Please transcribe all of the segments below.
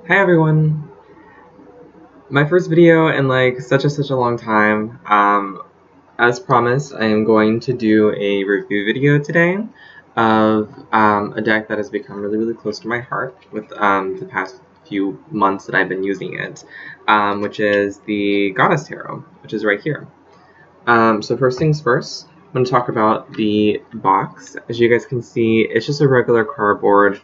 Hi everyone! My first video in like such a long time. As promised, I am going to do a review video today of a deck that has become really close to my heart with the past few months that I've been using it, which is the Goddess Tarot, which is right here. So first things first, I'm going to talk about the box. As you guys can see, it's just a regular cardboard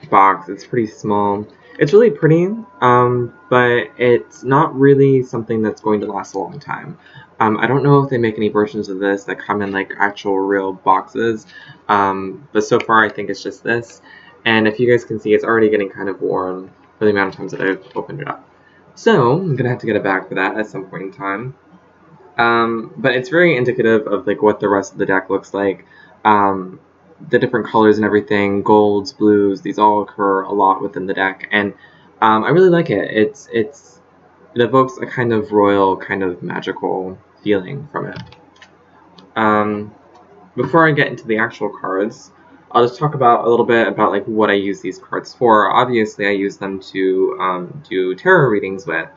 box. It's pretty small. It's really pretty, but it's not really something that's going to last a long time. I don't know if they make any versions of this that come in like actual real boxes, but so far I think it's just this. And if you guys can see, it's already getting kind of worn for the amount of times that I've opened it up. So I'm gonna have to get it back for that at some point in time. But it's very indicative of like what the rest of the deck looks like. The different colors and everything, golds, blues, these all occur a lot within the deck, and I really like it. It evokes a kind of royal, kind of magical feeling from it. Before I get into the actual cards, I'll just talk about a little bit about like what I use these cards for. Obviously, I use them to do tarot readings with.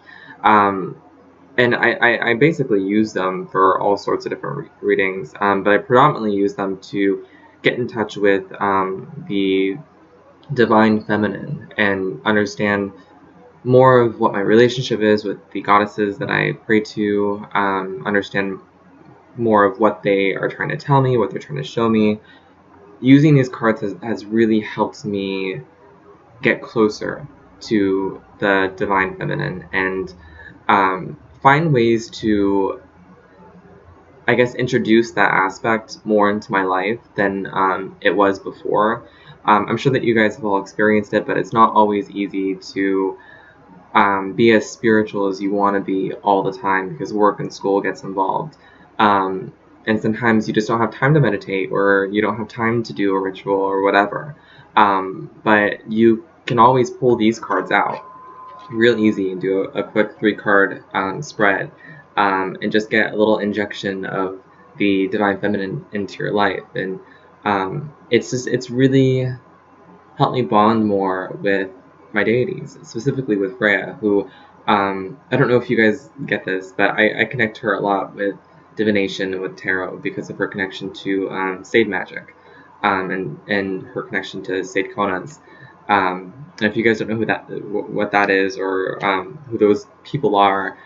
And I basically use them for all sorts of different readings, but I predominantly use them to get in touch with the divine feminine and understand more of what my relationship is with the goddesses that I pray to, understand more of what they are trying to tell me, what they're trying to show me. Using these cards has really helped me get closer to the divine feminine and find ways to, I guess, introduce that aspect more into my life than it was before. I'm sure that you guys have all experienced it, but it's not always easy to be as spiritual as you want to be all the time because work and school gets involved. And sometimes you just don't have time to meditate, or you don't have time to do a ritual or whatever. But you can always pull these cards out real easy and do a quick 3-card spread, and just get a little injection of the divine feminine into your life. And it's really helped me bond more with my deities, specifically with Freya, who I don't know if you guys get this, but I connect her a lot with divination and with tarot because of her connection to Sade magic, and her connection to Sade Conas. And if you guys don't know what that is, or who those people are,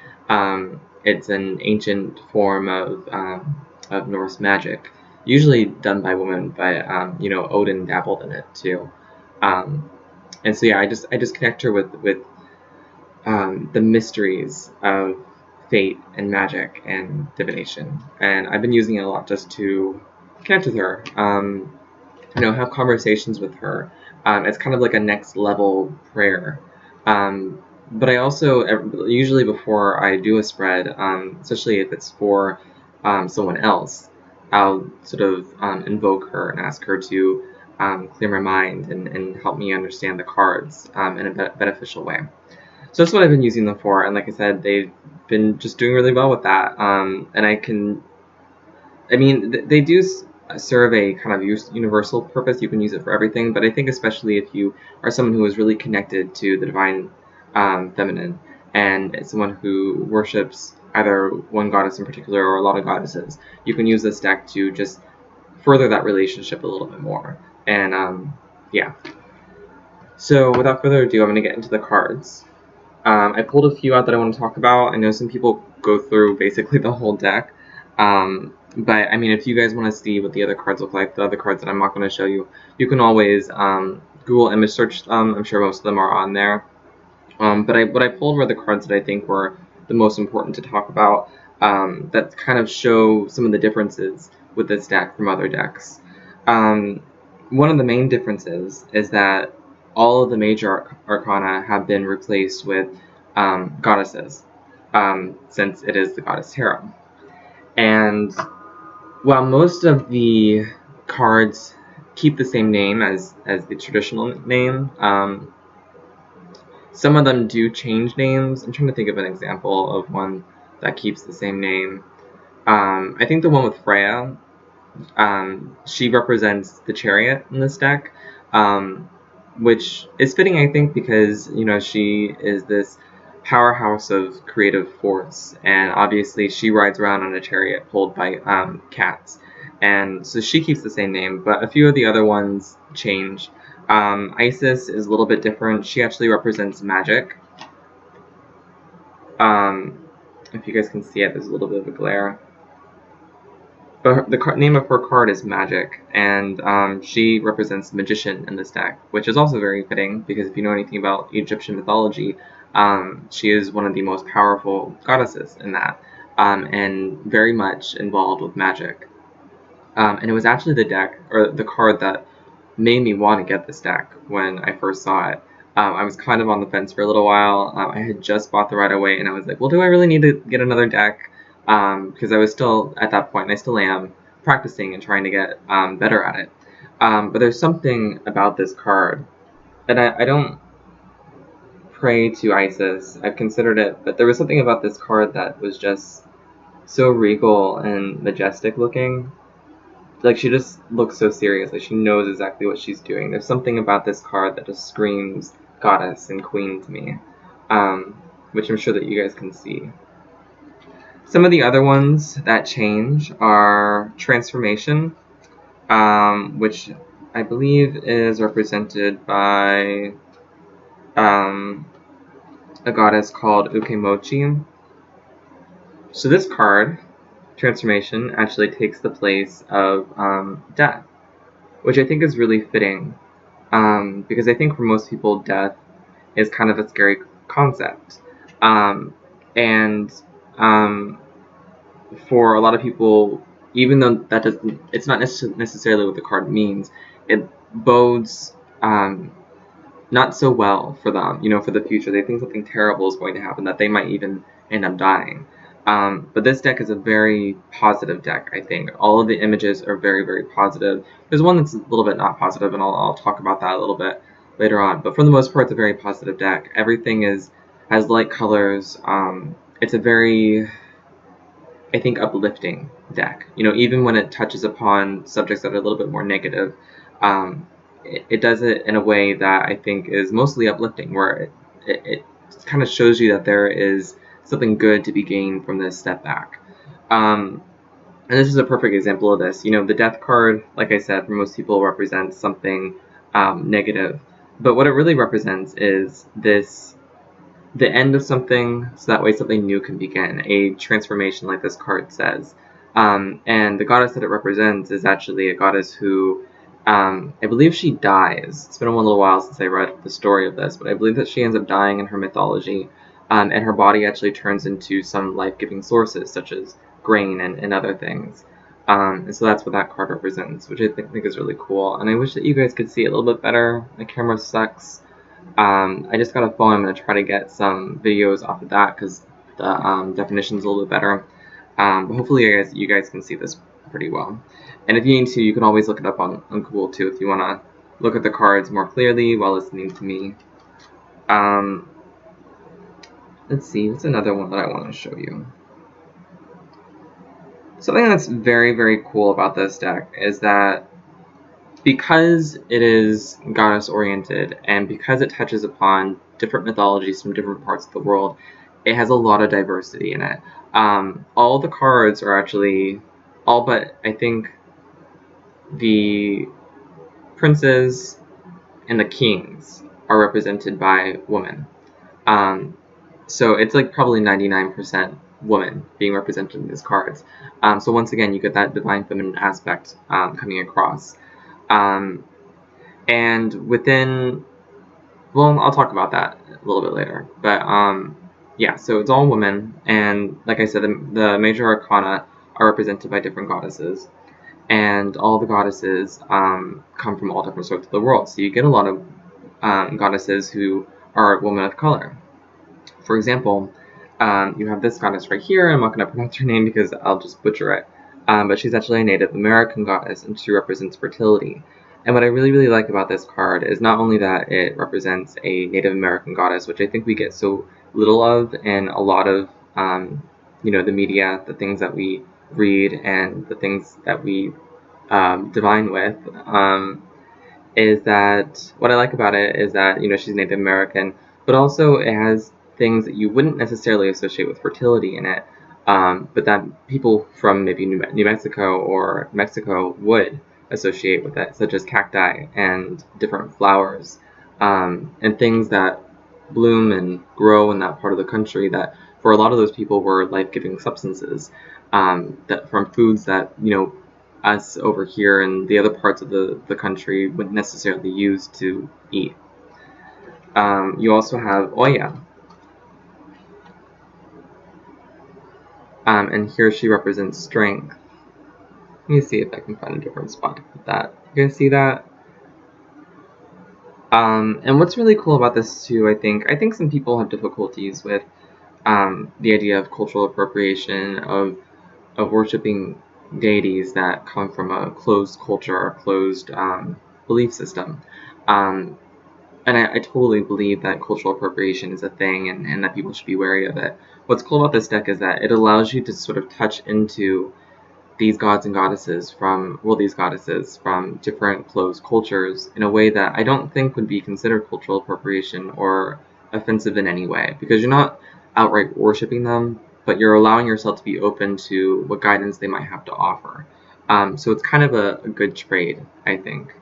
it's an ancient form of Norse magic, usually done by women, but Odin dabbled in it too. And so yeah, I just connect her with the mysteries of fate and magic and divination, and I've been using it a lot just to connect with her. Have conversations with her. It's kind of like a next level prayer. But I also, usually before I do a spread, especially if it's for someone else, I'll sort of invoke her and ask her to clear my mind and help me understand the cards in a beneficial way. So that's what I've been using them for, and like I said, they've been just doing really well with that. They do serve a kind of universal purpose. You can use it for everything, but I think especially if you are someone who is really connected to the divine feminine, and it's someone who worships either one goddess in particular or a lot of goddesses, you can use this deck to just further that relationship a little bit more. And yeah. So without further ado, I'm going to get into the cards. I pulled a few out that I want to talk about. I know some people go through basically the whole deck. But I mean, if you guys want to see what the other cards look like, the other cards that I'm not going to show you, you can always Google image search them. I'm sure most of them are on there. But what I pulled were the cards that I think were the most important to talk about, that kind of show some of the differences with this deck from other decks. One of the main differences is that all of the major arcana have been replaced with goddesses, since it is the Goddess Tarot. And while most of the cards keep the same name as the traditional name, some of them do change names. I'm trying to think of an example of one that keeps the same name. I think the one with Freya, she represents the chariot in this deck, which is fitting, I think, because, you know, she is this powerhouse of creative force, and obviously she rides around on a chariot pulled by cats, and so she keeps the same name, but a few of the other ones change. Isis is a little bit different. She actually represents magic. If you guys can see it, there's a little bit of a glare. But the name of her card is Magic, and she represents the magician in this deck, which is also very fitting, because if you know anything about Egyptian mythology, she is one of the most powerful goddesses in that, and very much involved with magic. And it was actually the deck, or the card, that made me want to get this deck when I first saw it. I was kind of on the fence for a little while. I had just bought the Rider-Waite, and I was like, well, do I really need to get another deck? Because I was still, at that point, and I still am, practicing and trying to get better at it. But there's something about this card, and I don't pray to Isis. I've considered it, but there was something about this card that was just so regal and majestic looking. Like, she just looks so serious, like she knows exactly what she's doing. There's something about this card that just screams goddess and queen to me, which I'm sure that you guys can see. Some of the other ones that change are Transformation, which I believe is represented by a goddess called Ukemochi. So this card, Transformation, actually takes the place of death, which I think is really fitting, because I think for most people death is kind of a scary concept, and for a lot of people, even though that doesn't, it's not necessarily what the card means, it bodes not so well for them, you know, for the future. They think something terrible is going to happen, that they might even end up dying. But this deck is a very positive deck, I think. All of the images are very, very positive. There's one that's a little bit not positive, and I'll talk about that a little bit later on. But for the most part, it's a very positive deck. Everything has light colors. It's a very, I think, uplifting deck. You know, even when it touches upon subjects that are a little bit more negative, it does it in a way that I think is mostly uplifting, where it kind of shows you that there is something good to be gained from this step back. And this is a perfect example of this. You know, the death card, like I said, for most people represents something negative. But what it really represents is the end of something, so that way something new can begin, a transformation, like this card says. And the goddess that it represents is actually a goddess who, I believe she dies. It's been a little while since I read the story of this, but I believe that she ends up dying in her mythology, and her body actually turns into some life-giving sources, such as grain and other things. And so that's what that card represents, which I think is really cool. And I wish that you guys could see it a little bit better. My camera sucks. I just got a phone. I'm going to try to get some videos off of that, because the definition's a little bit better. But hopefully you guys can see this pretty well. And if you need to, you can always look it up on Google too, if you want to look at the cards more clearly while listening to me. Let's see, what's another one that I want to show you? Something that's very, very cool about this deck is that because it is goddess-oriented, and because it touches upon different mythologies from different parts of the world, it has a lot of diversity in it. All the cards are actually, all but, I think, the princes and the kings are represented by women. So it's like probably 99% woman being represented in these cards. So once again, you get that divine feminine aspect coming across. And within, well, I'll talk about that a little bit later. But yeah, so it's all women, and like I said, the major arcana are represented by different goddesses, and all the goddesses come from all different sorts of the world. So you get a lot of goddesses who are women of color. For example, you have this goddess right here. I'm not going to pronounce her name because I'll just butcher it. But she's actually a Native American goddess, and she represents fertility. And what I really, really like about this card is not only that it represents a Native American goddess, which I think we get so little of in a lot of, you know, the media, the things that we read, and the things that we divine with. is that what I like about it is that, you know, she's Native American, but also it has things that you wouldn't necessarily associate with fertility in it, but that people from maybe New Mexico or Mexico would associate with it, such as cacti and different flowers, and things that bloom and grow in that part of the country that for a lot of those people were life-giving substances, that from foods that, you know, us over here in the other parts of the country wouldn't necessarily use to eat. You also have Oya, and here she represents strength. Let me see if I can find a different spot to put that. You guys see that? And what's really cool about this too, I think some people have difficulties with the idea of cultural appropriation, of worshiping deities that come from a closed culture or closed belief system. And I totally believe that cultural appropriation is a thing, and that people should be wary of it. What's cool about this deck is that it allows you to sort of touch into these gods and goddesses from different closed cultures in a way that I don't think would be considered cultural appropriation or offensive in any way, because you're not outright worshiping them, but you're allowing yourself to be open to what guidance they might have to offer. So it's kind of a good trade, I think.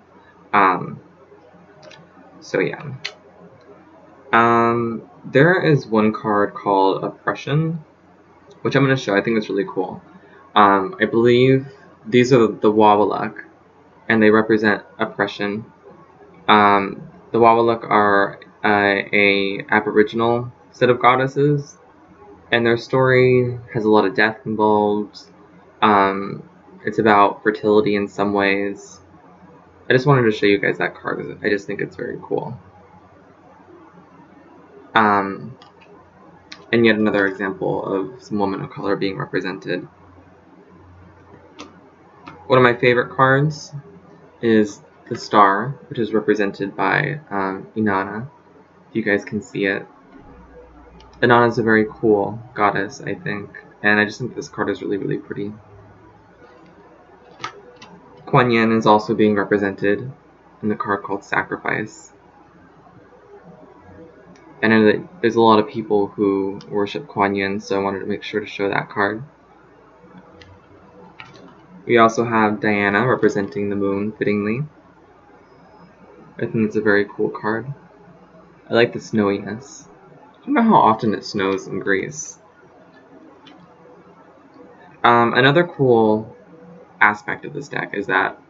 So yeah. There is one card called Oppression, which I'm going to show. I think it's really cool. I believe these are the Wawaluk, and they represent oppression. The Wawaluk are a Aboriginal set of goddesses, and their story has a lot of death involved. It's about fertility in some ways. I just wanted to show you guys that card because I just think it's very cool. And yet another example of some woman of color being represented. One of my favorite cards is the Star, which is represented by Inanna, if you guys can see it. Inanna is a very cool goddess, I think, and I just think this card is really, really pretty. Kuan Yin is also being represented in the card called Sacrifice. I know that there's a lot of people who worship Kuan Yin, so I wanted to make sure to show that card. We also have Diana representing the moon, fittingly. I think it's a very cool card. I like the snowiness. I don't know how often it snows in Greece. Another cool aspect of this deck is that,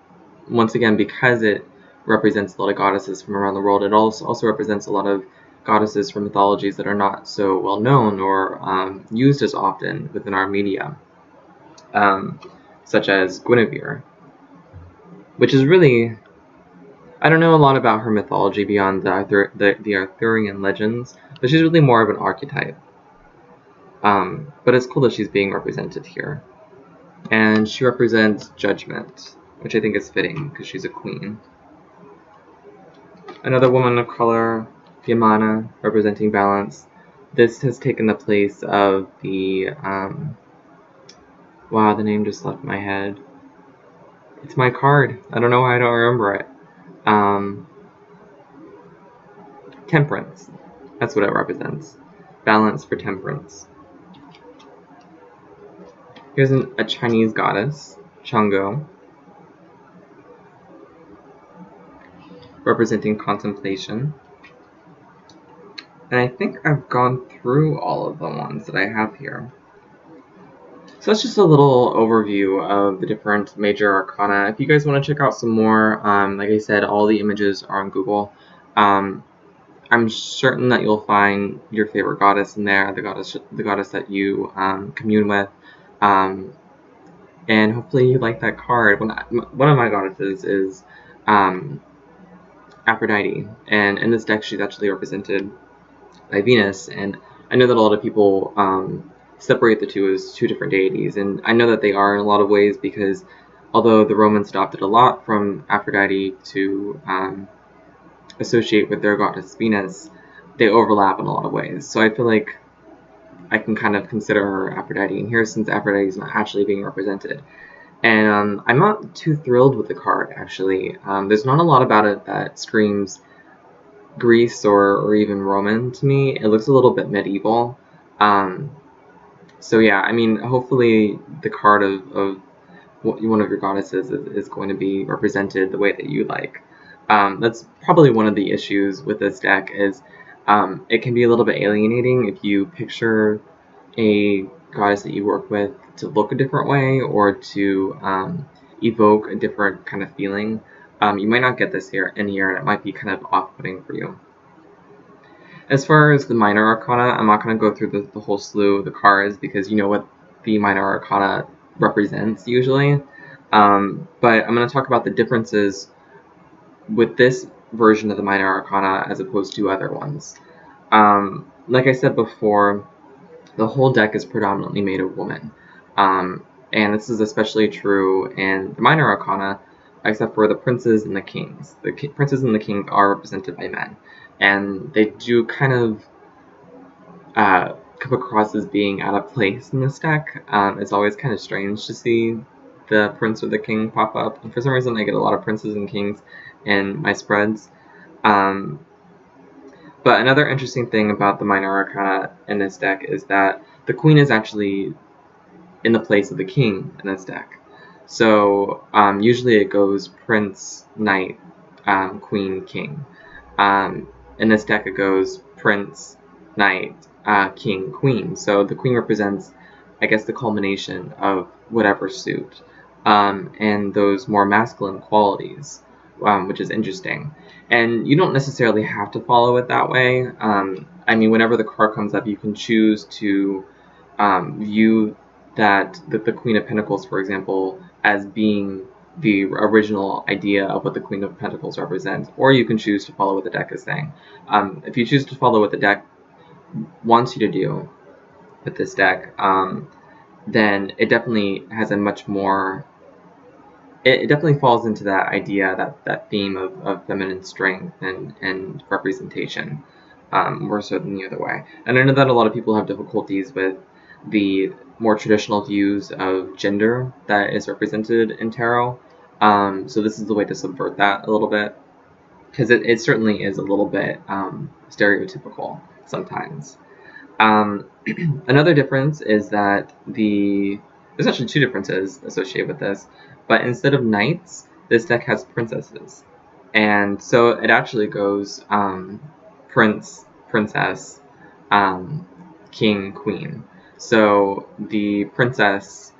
once again, because it represents a lot of goddesses from around the world, it also represents a lot of goddesses from mythologies that are not so well known or used as often within our media, such as Guinevere, which is really, I don't know a lot about her mythology beyond the Arthurian legends, but she's really more of an archetype. But it's cool that she's being represented here. And she represents judgment, which I think is fitting because she's a queen. Another woman of color, Yamana, representing balance. This has taken the place of the, wow, the name just left my head. It's my card. I don't know why I don't remember it. Temperance. That's what it represents. Balance for temperance. Here's a Chinese goddess, Chang'o, representing contemplation. And I think I've gone through all of the ones that I have here. So that's just a little overview of the different major arcana. If you guys want to check out some more, like I said, all the images are on Google. I'm certain that you'll find your favorite goddess in there, the goddess that you commune with, and hopefully you like that card. One of my goddesses is Aphrodite, and in this deck she's actually represented by Venus, and I know that a lot of people separate the two as two different deities, and I know that they are in a lot of ways, because although the Romans adopted a lot from Aphrodite to associate with their goddess Venus, they overlap in a lot of ways. So I feel like I can kind of consider her Aphrodite in here, since Aphrodite is not actually being represented. And I'm not too thrilled with the card, actually. There's not a lot about it that screams Greece or even Roman to me. It looks a little bit medieval. So yeah, I mean, hopefully the card of one of your goddesses is going to be represented the way that you like. That's probably one of the issues with this deck is it can be a little bit alienating if you picture a goddess that you work with to look a different way or to evoke a different kind of feeling. You might not get this here, and it might be kind of off-putting for you. As far as the minor arcana, I'm not going to go through the whole slew of the cards because you know what the minor arcana represents usually. But I'm going to talk about the differences with this version of the minor arcana as opposed to other ones. Like I said before, the whole deck is predominantly made of women. And this is especially true in the minor arcana, except for the princes and the kings. The princes and the kings are represented by men, and they do kind of come across as being out of place in this deck. It's always kind of strange to see the prince or the king pop up, and for some reason I get a lot of princes and kings in my spreads. But another interesting thing about the minor arcana in this deck is that the queen is actually in the place of the king in this deck. So usually it goes prince, knight, queen, king. In this deck it goes prince, knight, king, queen. So the queen represents, I guess, the culmination of whatever suit, and those more masculine qualities, which is interesting. And you don't necessarily have to follow it that way. I mean, whenever the card comes up, you can choose to view that the Queen of Pentacles, for example, as being the original idea of what the Queen of Pentacles represents, or you can choose to follow what the deck is saying. If you choose to follow what the deck wants you to do with this deck, then it definitely has a much more... It definitely falls into that idea, that theme of feminine strength and representation, more so than the other way. And I know that a lot of people have difficulties with the more traditional views of gender that is represented in tarot. So this is the way to subvert that a little bit, because it certainly is a little bit stereotypical sometimes. Another difference is that there's actually two differences associated with this, but instead of knights, this deck has princesses. And so it actually goes prince, princess, king, queen. So the princess,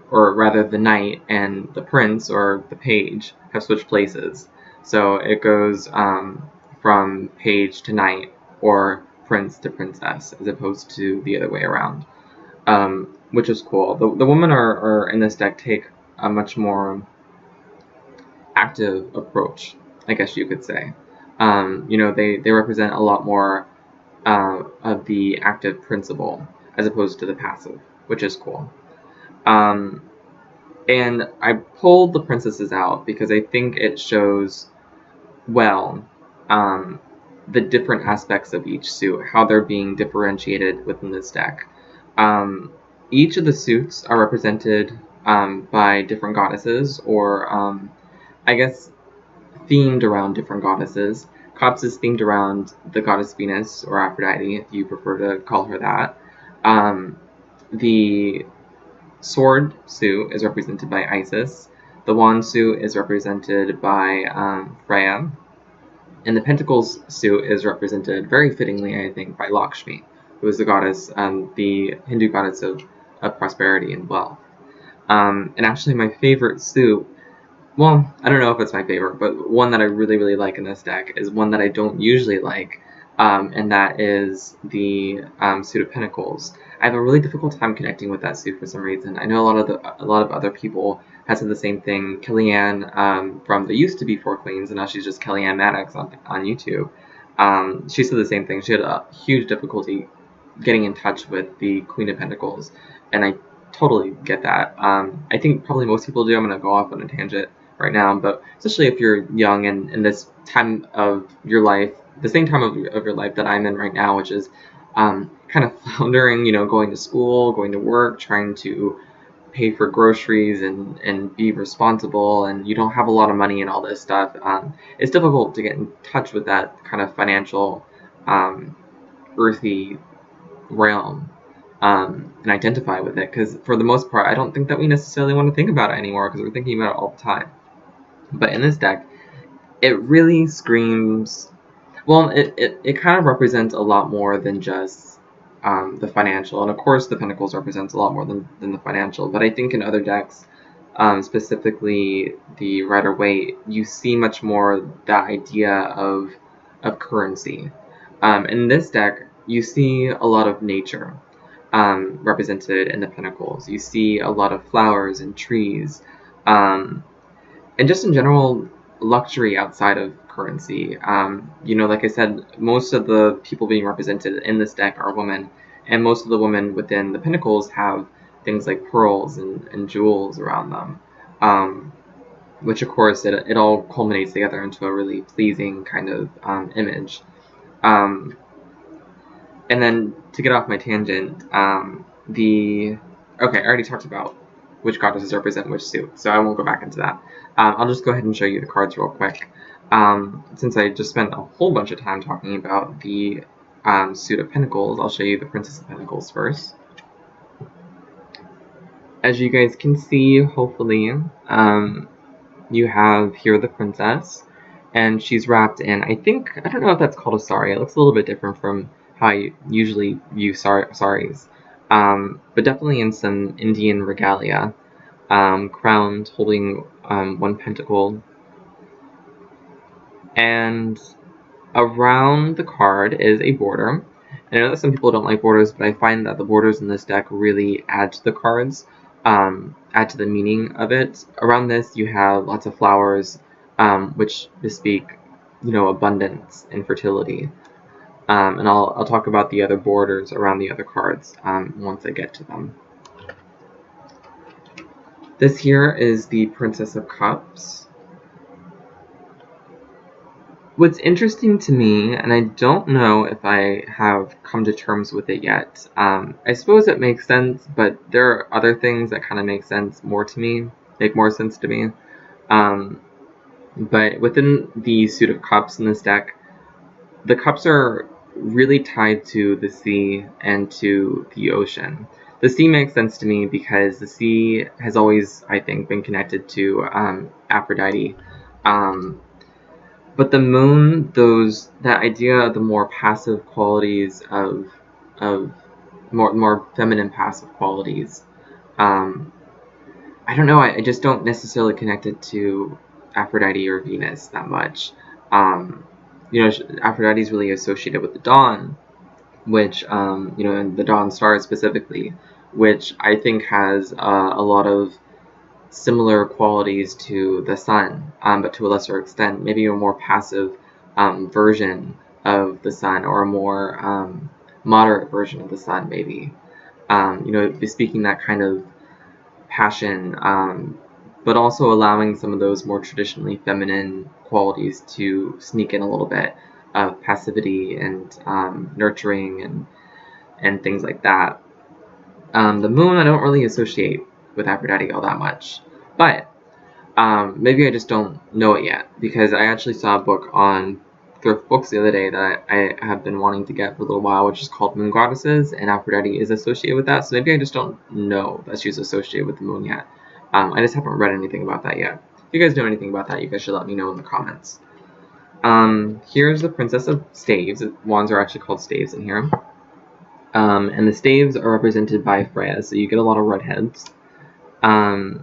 or rather the knight, and the prince, or the page, have switched places. So it goes from page to knight, or prince to princess, as opposed to the other way around, which is cool. The women are in this deck take a much more active approach, I guess you could say. You know, they represent a lot more of the active principle as opposed to the passive, which is cool. And I pulled the princesses out because I think it shows well the different aspects of each suit, how they're being differentiated within this deck. Each of the suits are represented by different goddesses, or I guess themed around different goddesses. Cops is themed around the goddess Venus, or Aphrodite, if you prefer to call her that. The sword suit is represented by Isis. The wand suit is represented by Freya. And the Pentacles suit is represented, very fittingly, I think, by Lakshmi, who is the goddess, the Hindu goddess of prosperity and wealth. And actually my favorite suit, well, I don't know if it's my favorite, but one that I really, really like in this deck is one that I don't usually like, and that is the suit of Pentacles. I have a really difficult time connecting with that suit for some reason. I know a lot of other people have said the same thing. Kellyanne from the used to be Four Queens, and now she's just Kellyanne Maddox on YouTube. She said the same thing. She had a huge difficulty getting in touch with the Queen of Pentacles, and I totally get that. I think probably most people do. I'm going to go off on a tangent right now, but especially if you're young and in this time of your life, the same time of your life that I'm in right now, which is kind of floundering, you know, going to school, going to work, trying to pay for groceries and be responsible, and you don't have a lot of money and all this stuff, it's difficult to get in touch with that kind of financial, earthy realm, and identify with it, because for the most part I don't think that we necessarily want to think about it anymore, because we're thinking about it all the time. But in this deck, it really screams, well, it kind of represents a lot more than just the financial, and of course the Pentacles represents a lot more than the financial, but I think in other decks, specifically the Rider-Waite, you see much more that idea of currency. In this deck, you see a lot of nature represented in the Pentacles. You see a lot of flowers and trees, and just in general luxury outside of currency. You know, like I said, most of the people being represented in this deck are women, and most of the women within the Pentacles have things like pearls and jewels around them, which of course it all culminates together into a really pleasing kind of image. And then, to get off my tangent, okay, I already talked about which goddesses represent which suit, so I won't go back into that. I'll just go ahead and show you the cards real quick. Since I just spent a whole bunch of time talking about the suit of Pentacles, I'll show you the Princess of Pentacles first. As you guys can see, hopefully, you have here the princess, and she's wrapped in, I don't know if that's called a sari. It looks a little bit different from how I usually view saris, but definitely in some Indian regalia, crowned, holding one pentacle, and around the card is a border. And I know that some people don't like borders, but I find that the borders in this deck really add to the cards, add to the meaning of it. Around this, you have lots of flowers, which bespeak, you know, abundance and fertility. And I'll talk about the other borders around the other cards once I get to them. This here is the Princess of Cups. What's interesting to me, and I don't know if I have come to terms with it yet, I suppose it makes sense, but there are other things that kind of make more sense to me. But within the suit of cups in this deck, the cups are really tied to the sea and to the ocean. The sea makes sense to me because the sea has always, I think, been connected to Aphrodite. But the moon, that idea of the more passive qualities of more feminine passive qualities, I don't know, I just don't necessarily connect it to Aphrodite or Venus that much. You know, Aphrodite is really associated with the dawn, which, you know, and the dawn star specifically, which I think has a lot of similar qualities to the sun, but to a lesser extent, maybe a more passive version of the sun, or a more moderate version of the sun, maybe. You know, bespeaking that kind of passion, but also allowing some of those more traditionally feminine qualities to sneak in a little bit of passivity and nurturing and things like that. The moon I don't really associate with Aphrodite all that much, but maybe I just don't know it yet, because I actually saw a book on thrift books the other day that I have been wanting to get for a little while, which is called Moon Goddesses, and Aphrodite is associated with that, so maybe I just don't know that she's associated with the moon yet. I just haven't read anything about that yet. If you guys know anything about that, you guys should let me know in the comments. Here's the Princess of Staves. Wands are actually called staves in here. And the staves are represented by Freya, so you get a lot of redheads. And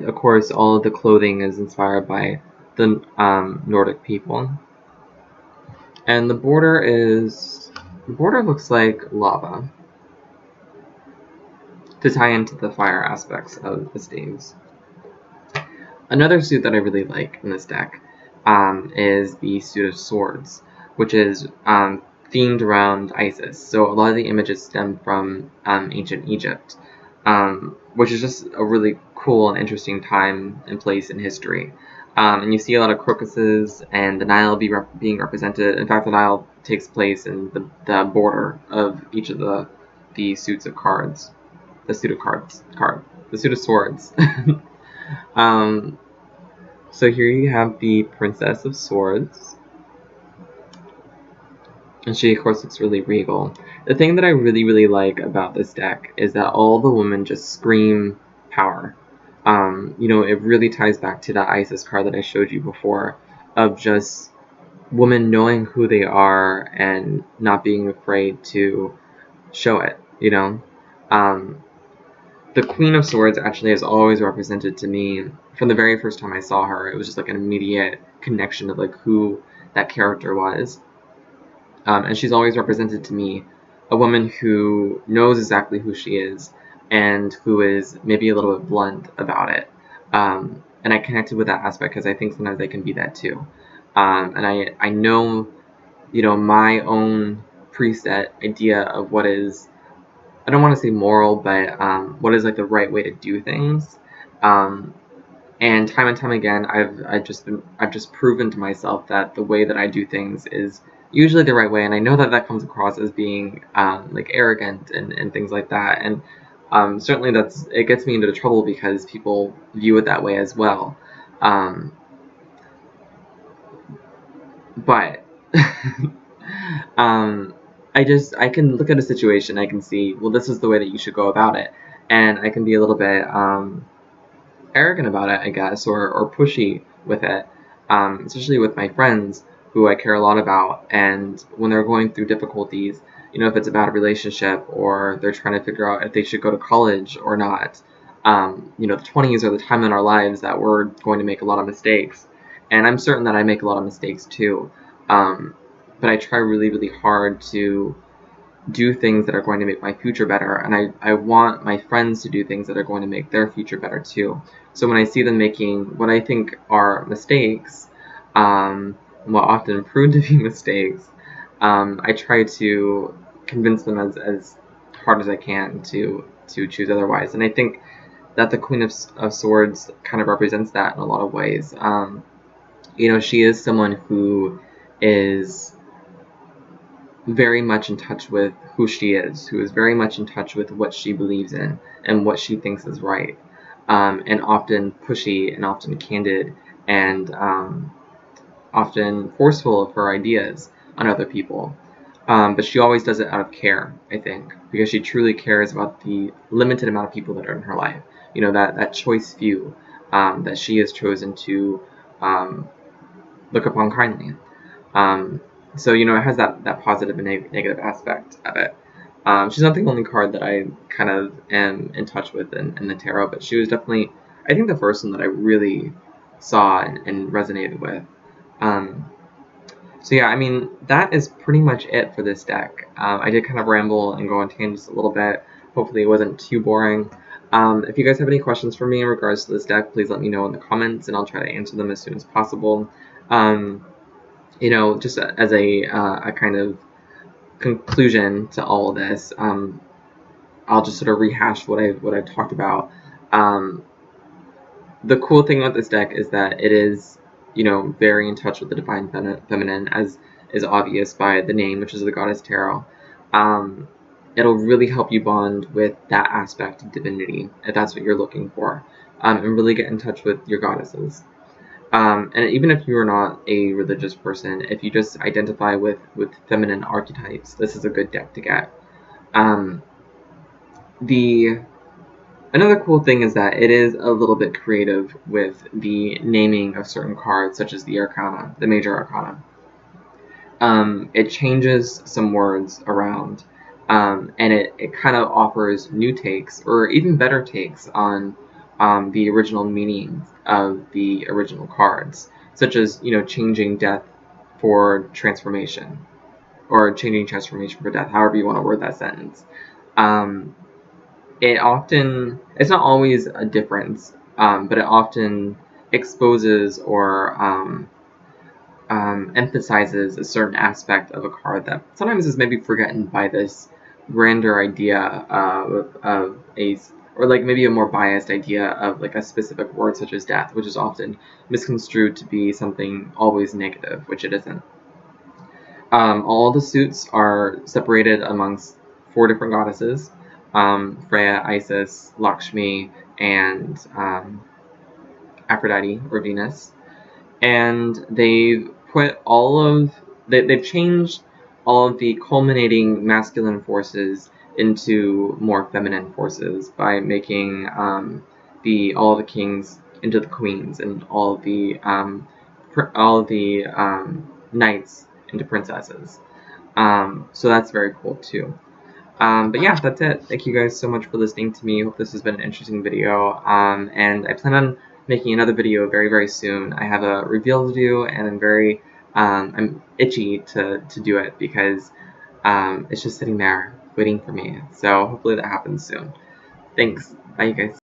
of course, all of the clothing is inspired by the Nordic people. And the border looks like lava, to tie into the fire aspects of the staves. Another suit that I really like in this deck is the suit of swords, which is themed around Isis. So a lot of the images stem from ancient Egypt, which is just a really cool and interesting time and place in history. And you see a lot of crocuses and the Nile being represented. In fact, the Nile takes place in the border of each of the suits of cards. the suit of the suit of swords. So here you have the Princess of Swords. And she, of course, looks really regal. The thing that I really, really like about this deck is that all the women just scream power. You know, it really ties back to that Isis card that I showed you before, of just women knowing who they are and not being afraid to show it, you know? The Queen of Swords actually has always represented to me, from the very first time I saw her, it was just like an immediate connection of like who that character was. And she's always represented to me a woman who knows exactly who she is and who is maybe a little bit blunt about it. And I connected with that aspect because I think sometimes I can be that too. And I know, you know, my own preset idea of what is, I don't want to say moral, but what is like the right way to do things. And time again, I've just proven to myself that the way that I do things is usually the right way, and I know that that comes across as being like arrogant and things like that, and certainly it gets me into trouble because people view it that way as well. But I can look at a situation, I can see, well, this is the way that you should go about it, and I can be a little bit arrogant about it, I guess, or pushy with it, especially with my friends who I care a lot about, and when they're going through difficulties, you know, if it's about a relationship or they're trying to figure out if they should go to college or not, you know, the 20s are the time in our lives that we're going to make a lot of mistakes, and I'm certain that I make a lot of mistakes too, but I try really, really hard to do things that are going to make my future better, and I want my friends to do things that are going to make their future better too. So when I see them making what I think are mistakes, what often prove to be mistakes, I try to convince them as hard as I can to choose otherwise. And I think that the Queen of Swords kind of represents that in a lot of ways. You know, she is someone who is very much in touch with who she is, who is very much in touch with what she believes in and what she thinks is right, and often pushy and often candid and often forceful of her ideas on other people. But she always does it out of care, I think, because she truly cares about the limited amount of people that are in her life. You know, that choice few that she has chosen to look upon kindly. So, you know, it has that positive and negative aspect of it. She's not the only card that I kind of am in touch with in the tarot, but she was definitely, I think, the first one that I really saw and resonated with. So yeah, I mean, that is pretty much it for this deck. I did kind of ramble and go on tangents a little bit. Hopefully it wasn't too boring. If you guys have any questions for me in regards to this deck, please let me know in the comments, and I'll try to answer them as soon as possible. You know, just as a kind of conclusion to all of this, I'll just sort of rehash what I talked about. The cool thing about this deck is that it is, you know, very in touch with the Divine Feminine, as is obvious by the name, which is the Goddess Tarot. It'll really help you bond with that aspect of divinity, if that's what you're looking for, and really get in touch with your goddesses. And even if you're not a religious person, if you just identify with feminine archetypes, this is a good deck to get. Another cool thing is that it is a little bit creative with the naming of certain cards, such as the Arcana, the Major Arcana. It changes some words around, and it kind of offers new takes, or even better takes, on the original meanings of the original cards, such as, you know, changing death for transformation, or changing transformation for death, however you want to word that sentence. It's not always a difference, but it often exposes or emphasizes a certain aspect of a card that sometimes is maybe forgotten by this grander idea of or like maybe a more biased idea of like a specific word such as death, which is often misconstrued to be something always negative, which it isn't. All the suits are separated amongst 4 different goddesses. Freya, Isis, Lakshmi, and Aphrodite or Venus, and they've changed all of the culminating masculine forces into more feminine forces by making all the kings into the queens and all the knights into princesses. So that's very cool too. But yeah, that's it. Thank you guys so much for listening to me. Hope this has been an interesting video. And I plan on making another video very, very soon. I have a reveal to do, and I'm itchy to do it because it's just sitting there waiting for me. So hopefully that happens soon. Thanks. Bye, you guys.